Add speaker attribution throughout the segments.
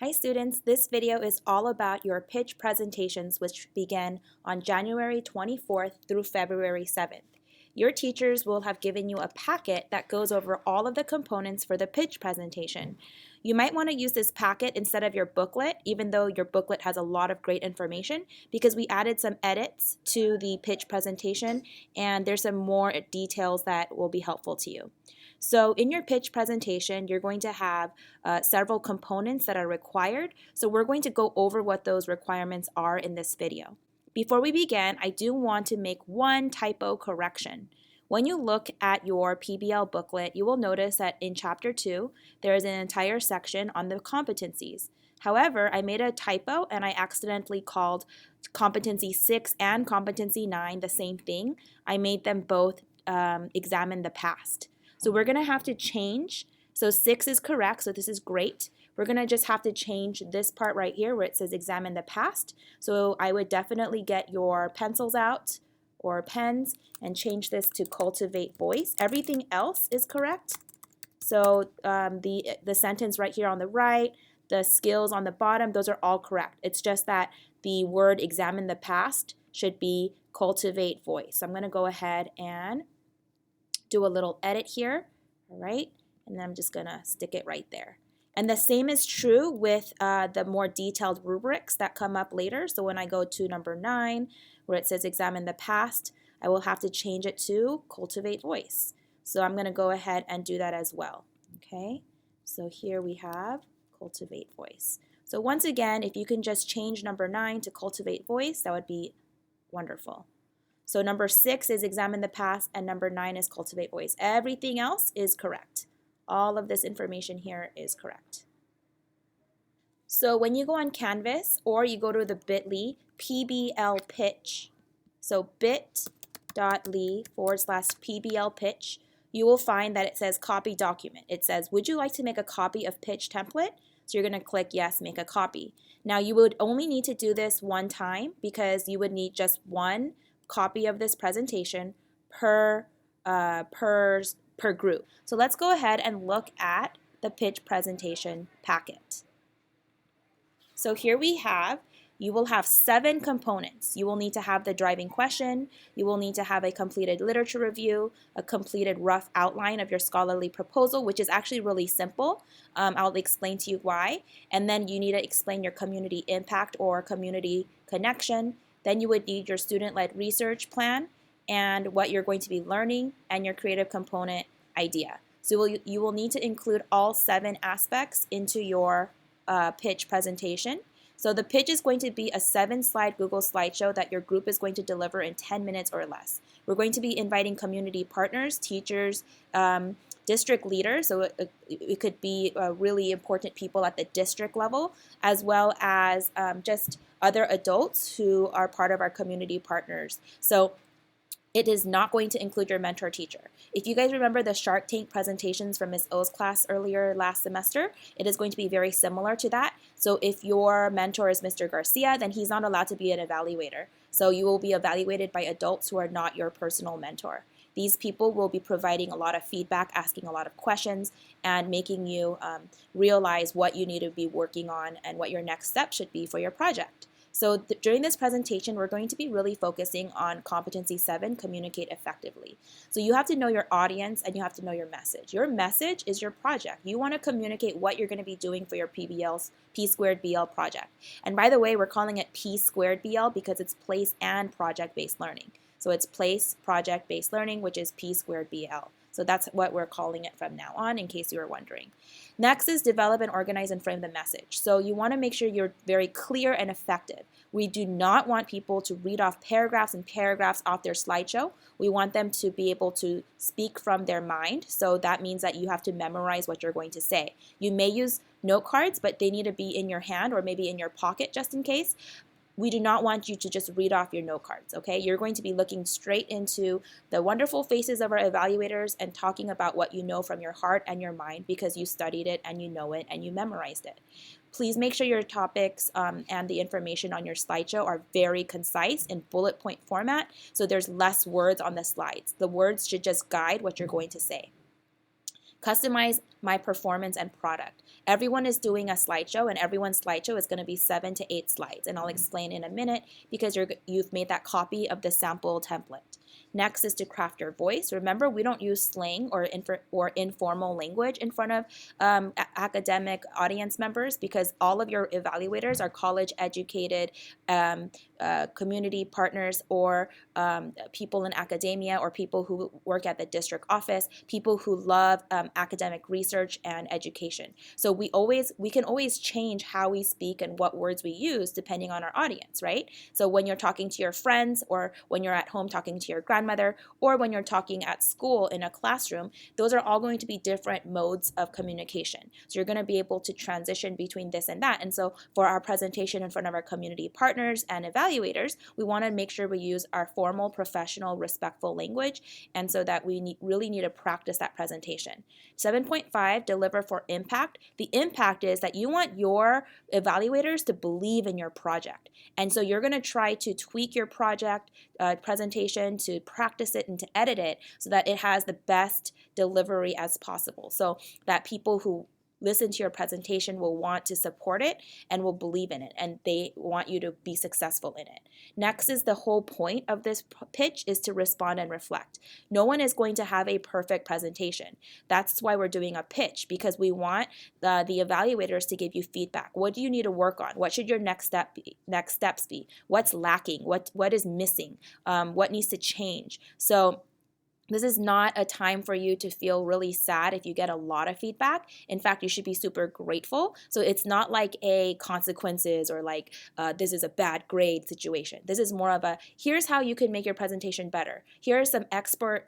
Speaker 1: Hi students, this video is all about your pitch presentations which begin on January 24th through February 7th. Your teachers will have given you a packet that goes over all of the components for the pitch presentation. You might want to use this packet instead of your booklet, even though your booklet has a lot of great information, because we added some edits to the pitch presentation and there's some more details that will be helpful to you. So in your pitch presentation, you're going to have several components that are required. So we're going to go over what those requirements are in this video. Before we begin, I do want to make one typo correction. When you look at your PBL booklet, you will notice that in Chapter 2, there is an entire section on the competencies. However, I made a typo and I accidentally called Competency 6 and Competency 9 the same thing. I made them both examine the past. So we're going to have to change. So 6 is correct, so this is great. We're going to just have to change this part right here where it says examine the past. So I would definitely get your pencils out or pens and change this to cultivate voice. Everything else is correct. So the sentence right here on the right, the skills on the bottom, those are all correct. It's just that the word examine the past should be cultivate voice. So I'm going to go ahead and do a little edit here, all right? And then I'm just gonna stick it right there. And the same is true with the more detailed rubrics that come up later. So when I go to number 9, where it says examine the past, I will have to change it to cultivate voice. So I'm gonna go ahead and do that as well, okay? So here we have cultivate voice. So once again, if you can just change number 9 to cultivate voice, that would be wonderful. So number 6 is examine the past and number 9 is cultivate voice. Everything else is correct. All of this information here is correct. So when you go on Canvas or you go to the bit.ly PBL pitch, so bit.ly/PBL pitch, you will find that it says copy document. It says, would you like to make a copy of pitch template? So you're going to click yes, make a copy. Now you would only need to do this one time because you would need just one copy of this presentation per group. So let's go ahead and look at the pitch presentation packet. So here we have, you will have 7 components. You will need to have the driving question, you will need to have a completed literature review, a completed rough outline of your scholarly proposal, which is actually really simple. I'll explain to you why. And then you need to explain your community impact or community connection. Then you would need your student-led research plan and what you're going to be learning and your creative component idea. So you will need to include all 7 aspects into your pitch presentation. So the pitch is going to be a 7-slide Google slideshow that your group is going to deliver in 10 minutes or less. We're going to be inviting community partners, teachers, district leaders, so it could be really important people at the district level, as well as just other adults who are part of our community partners. So it is not going to include your mentor teacher. If you guys remember the Shark Tank presentations from Ms. O's class earlier last semester, it is going to be very similar to that. So if your mentor is Mr. Garcia, then he's not allowed to be an evaluator. So you will be evaluated by adults who are not your personal mentor. These people will be providing a lot of feedback, asking a lot of questions, and making you realize what you need to be working on and what your next step should be for your project. So during this presentation, we're going to be really focusing on competency 7, communicate effectively. So you have to know your audience and you have to know your message. Your message is your project. You want to communicate what you're going to be doing for your P2BL project. And by the way, we're calling it P2BL because it's place and project-based learning. So it's place, project-based learning, which is P2BL. So that's what we're calling it from now on, in case you were wondering. Next is develop and organize and frame the message. So you want to make sure you're very clear and effective. We do not want people to read off paragraphs and paragraphs off their slideshow. We want them to be able to speak from their mind. So that means that you have to memorize what you're going to say. You may use note cards, but they need to be in your hand or maybe in your pocket just in case. We do not want you to just read off your note cards, okay? You're going to be looking straight into the wonderful faces of our evaluators and talking about what you know from your heart and your mind because you studied it and you know it and you memorized it. Please make sure your topics and the information on your slideshow are very concise in bullet point format so there's less words on the slides. The words should just guide what you're going to say. Customize my performance and product. Everyone is doing a slideshow, and everyone's slideshow is going to be 7 to 8 slides, and I'll explain in a minute because you've made that copy of the sample template. Next is to craft your voice. Remember, we don't use slang or informal language in front of academic audience members because all of your evaluators are college educated community partners or people in academia or people who work at the district office, people who love academic research and education. So we can always change how we speak and what words we use depending on our audience, right? So when you're talking to your friends or when you're at home talking to your grandmother or when you're talking at school in a classroom, those are all going to be different modes of communication. So you're going to be able to transition between this and that. And so for our presentation in front of our community partners and evaluators, we want to make sure we use our formal, professional, respectful language, and so that we really need to practice that presentation. 7.5, deliver for impact. The impact is that you want your evaluators to believe in your project. And so you're going to try to tweak your project presentation to practice it and to edit it so that it has the best delivery as possible. So that people who listen to your presentation will want to support it and will believe in it, and they want you to be successful in it. Next is the whole point of this pitch is to respond and reflect. No one is going to have a perfect presentation. That's why we're doing a pitch, because we want the evaluators to give you feedback. What do you need to work on? What should your next steps be? What's lacking? What is missing? What needs to change? So this is not a time for you to feel really sad if you get a lot of feedback. In fact, you should be super grateful. So it's not like a consequences or like this is a bad grade situation. This is more of a here's how you can make your presentation better. Here are some expert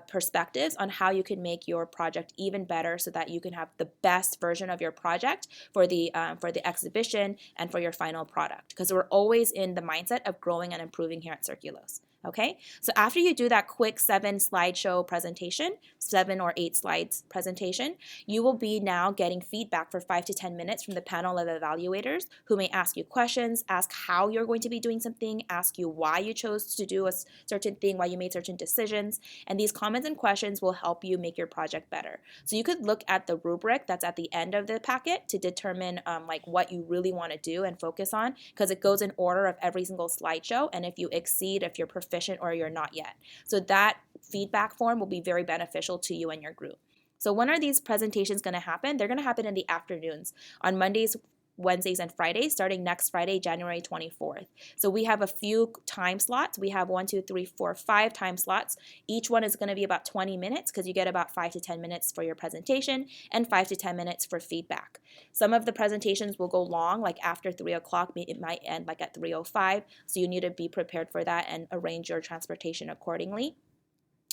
Speaker 1: perspectives on how you can make your project even better so that you can have the best version of your project for the exhibition and for your final product. Because we're always in the mindset of growing and improving here at Circulos. Okay, so after you do that quick 7 slideshow presentation, 7 or 8 slides presentation, you will be now getting feedback for 5 to 10 minutes from the panel of evaluators who may ask you questions, ask how you're going to be doing something, ask you why you chose to do a certain thing, why you made certain decisions, and these comments and questions will help you make your project better. So you could look at the rubric that's at the end of the packet to determine like what you really want to do and focus on, because it goes in order of every single slideshow, and if you exceed, if you're proficient or you're not yet. So that feedback form will be very beneficial to you and your group. So when are these presentations going to happen? They're going to happen in the afternoons on Mondays, Wednesdays, and Fridays, starting next Friday, January 24th. So we have a few time slots. We have 5 time slots. Each one is going to be about 20 minutes because you get about 5 to 10 minutes for your presentation and 5 to 10 minutes for feedback. Some of the presentations will go long, like after 3 o'clock. It might end like at 3:05. So you need to be prepared for that and arrange your transportation accordingly.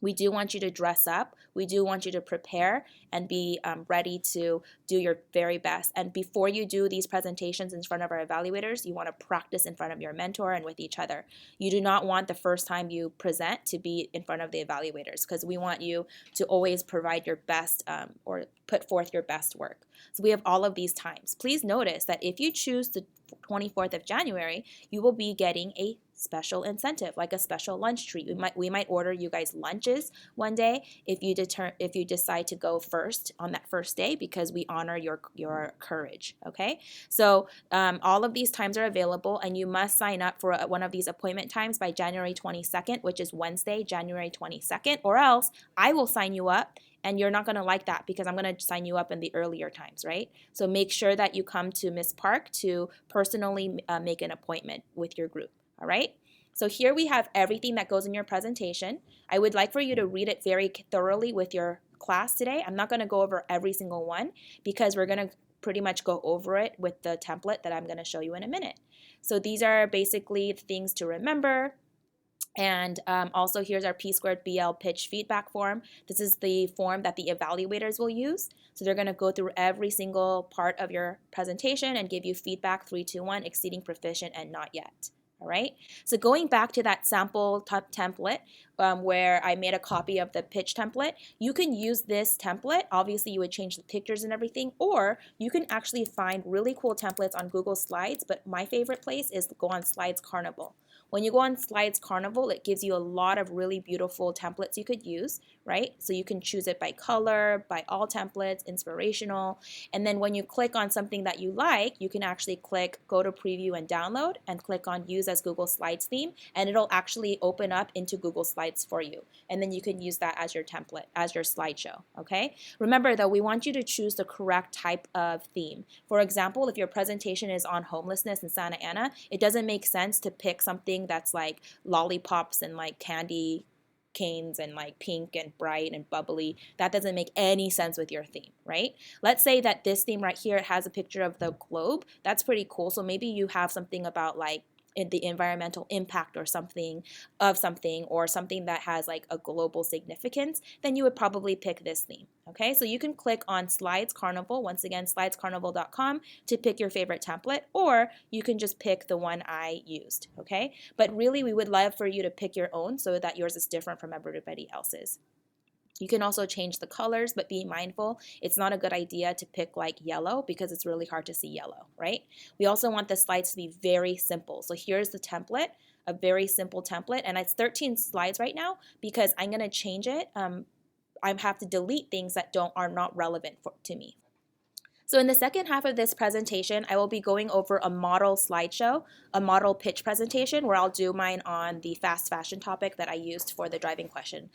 Speaker 1: We do want you to dress up. We do want you to prepare and be ready to do your very best. And before you do these presentations in front of our evaluators, you want to practice in front of your mentor and with each other. You do not want the first time you present to be in front of the evaluators, because we want you to always provide your best or put forth your best work. So we have all of these times. Please notice that if you choose the 24th of January, you will be getting a special incentive, like a special lunch treat. We might order you guys lunches one day if you decide to go first on that first day, because we honor your courage. Okay, so all of these times are available, and you must sign up for one of these appointment times by January 22nd, which is Wednesday, January 22nd, or else I will sign you up. And you're not going to like that because I'm going to sign you up in the earlier times, right? So make sure that you come to Miss Park to personally make an appointment with your group, all right? So here we have everything that goes in your presentation. I would like for you to read it very thoroughly with your class today. I'm not going to go over every single one because we're going to pretty much go over it with the template that I'm going to show you in a minute. So these are basically things to remember. And also here's our P² BL pitch feedback form. This is the form that the evaluators will use. So they're going to go through every single part of your presentation and give you feedback 3, 2, 1, exceeding proficient and not yet. All right. So going back to that sample template where I made a copy of the pitch template, you can use this template. Obviously, you would change the pictures and everything, or you can actually find really cool templates on Google Slides. But my favorite place is to go on Slides Carnival. When you go on Slides Carnival, it gives you a lot of really beautiful templates you could use, right? So you can choose it by color, by all templates, inspirational. And then when you click on something that you like, you can actually click go to preview and download and click on use as Google Slides theme, and it'll actually open up into Google Slides for you. And then you can use that as your template, as your slideshow, okay? Remember though, we want you to choose the correct type of theme. For example, if your presentation is on homelessness in Santa Ana, it doesn't make sense to pick something that's like lollipops and like candy canes and like pink and bright and bubbly. That doesn't make any sense with your theme, right? Let's say that this theme right here has a picture of the globe. That's pretty cool. So maybe you have something about like the environmental impact or something or something that has like a global significance, then you would probably pick this theme. Okay, so you can click on Slides Carnival, once again, slidescarnival.com, to pick your favorite template, or you can just pick the one I used. Okay, but really we would love for you to pick your own so that yours is different from everybody else's. You can also change the colors, but be mindful. It's not a good idea to pick like yellow because it's really hard to see yellow, right? We also want the slides to be very simple. So here's the template, a very simple template, and it's 13 slides right now because I'm going to change it. I have to delete things that are not relevant to me. So in the second half of this presentation, I will be going over a model slideshow, a model pitch presentation, where I'll do mine on the fast fashion topic that I used for the driving question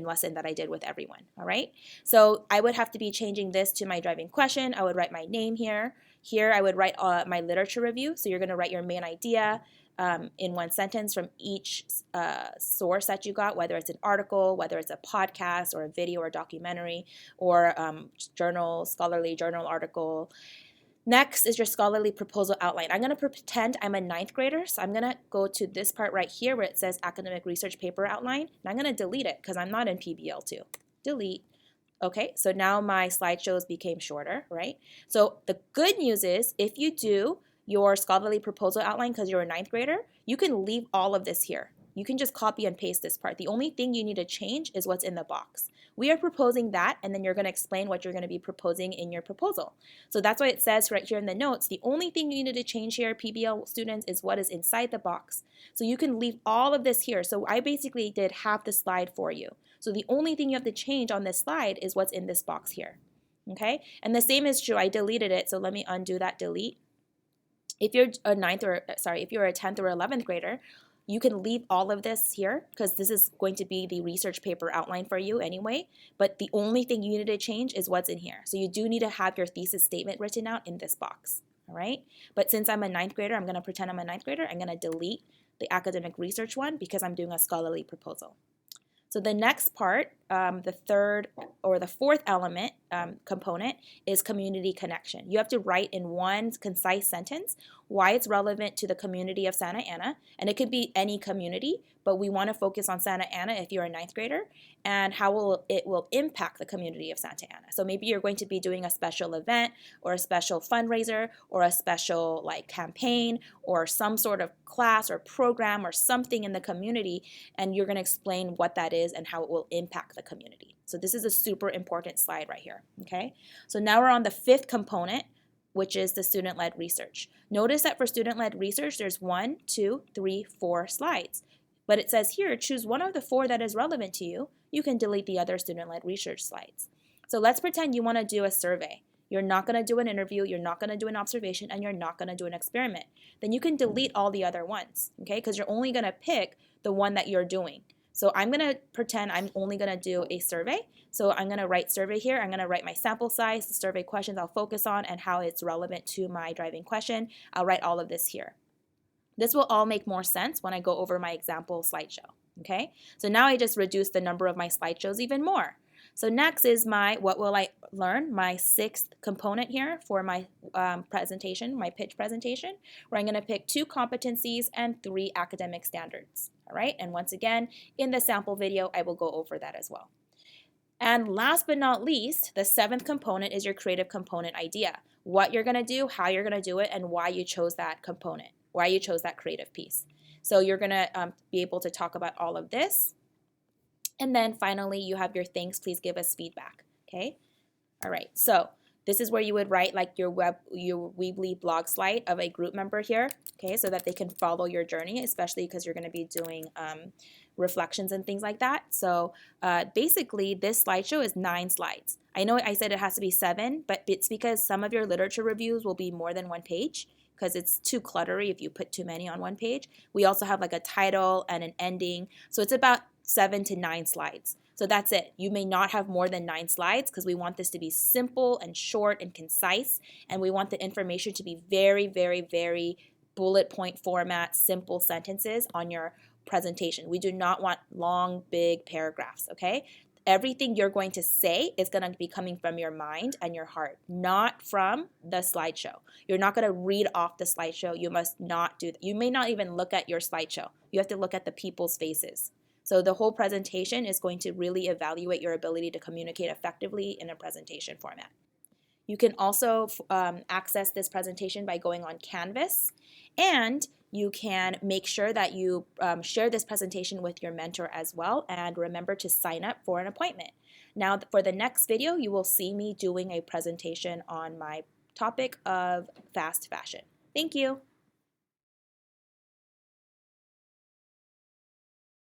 Speaker 1: lesson that I did with everyone, all right? So I would have to be changing this to my driving question. I would write my name here. Here I would write my literature review. So you're gonna write your main idea in one sentence from each source that you got, whether it's an article, whether it's a podcast or a video or documentary or scholarly journal article. Next is your scholarly proposal outline. I'm going to pretend I'm a 9th grader, so I'm going to go to this part right here where it says academic research paper outline, and I'm going to delete it because I'm not in PBL2. Delete. Okay, so now my slideshows became shorter, right? So the good news is if you do your scholarly proposal outline because you're a 9th grader, you can leave all of this here. You can just copy and paste this part. The only thing you need to change is what's in the box. We are proposing that, and then you're going to explain what you're going to be proposing in your proposal. So that's why it says right here in the notes, the only thing you need to change here, PBL students, is what is inside the box. So you can leave all of this here. So I basically did half the slide for you. So the only thing you have to change on this slide is what's in this box here. Okay? And the same is true. I deleted it, so let me undo that delete. If you're a 10th or 11th grader, you can leave all of this here because this is going to be the research paper outline for you anyway, but the only thing you need to change is what's in here. So you do need to have your thesis statement written out in this box, all right? But since I'm a 9th grader, I'm going to pretend I'm a 9th grader. I'm going to delete the academic research one because I'm doing a scholarly proposal. So the next part, the third or the fourth element component is community connection. You have to write in one concise sentence why it's relevant to the community of Santa Ana, and it could be any community, but we want to focus on Santa Ana if you're a 9th grader, and how it will impact the community of Santa Ana. So maybe you're going to be doing a special event or a special fundraiser or a special like campaign or some sort of class or program or something in the community, and you're going to explain what that is and how it will impact the community. So this is a super important slide right here, okay? So now we're on the fifth component, which is the student-led research. Notice that for student-led research, there's 1, 2, 3, 4 slides. But it says here, choose one of the 4 that is relevant to you. You can delete the other student-led research slides. So let's pretend you want to do a survey. You're not going to do an interview, you're not going to do an observation, and you're not going to do an experiment. Then you can delete all the other ones, okay? Because you're only going to pick the one that you're doing. So I'm going to pretend I'm only going to do a survey. So I'm going to write survey here. I'm going to write my sample size, the survey questions I'll focus on, and how it's relevant to my driving question. I'll write all of this here. This will all make more sense when I go over my example slideshow, okay? So now I just reduced the number of my slideshows even more. So next is my what will I learn, my 6th component here for my presentation, my pitch presentation, where I'm going to pick 2 competencies and 3 academic standards, all right? And once again, in the sample video, I will go over that as well. And last but not least, the 7th component is your creative component idea. What you're going to do, how you're going to do it, and why you chose that component, why you chose that creative piece. So you're going to be able to talk about all of this. And then finally, you have your thanks, please give us feedback, okay? All right, so This is where you would write like your Weebly blog slide of a group member here, okay, so that they can follow your journey, especially because you're going to be doing reflections and things like that. So basically, this slideshow is 9 slides. I know I said it has to be 7, but it's because some of your literature reviews will be more than 1 page because it's too cluttery if you put too many on 1 page. We also have like a title and an ending. So it's about 7 to 9 slides. So that's it. You may not have more than 9 slides because we want this to be simple and short and concise, and we want the information to be very, very, very bullet point format, simple sentences on your presentation. We do not want long, big paragraphs, okay? Everything you're going to say is going to be coming from your mind and your heart, not from the slideshow. You're not going to read off the slideshow. You must not do that. You may not even look at your slideshow. You have to look at the people's faces. So the whole presentation is going to really evaluate your ability to communicate effectively in a presentation format. You can also access this presentation by going on Canvas, and you can make sure that you share this presentation with your mentor as well, and remember to sign up for an appointment. Now for the next video, you will see me doing a presentation on my topic of fast fashion. Thank you.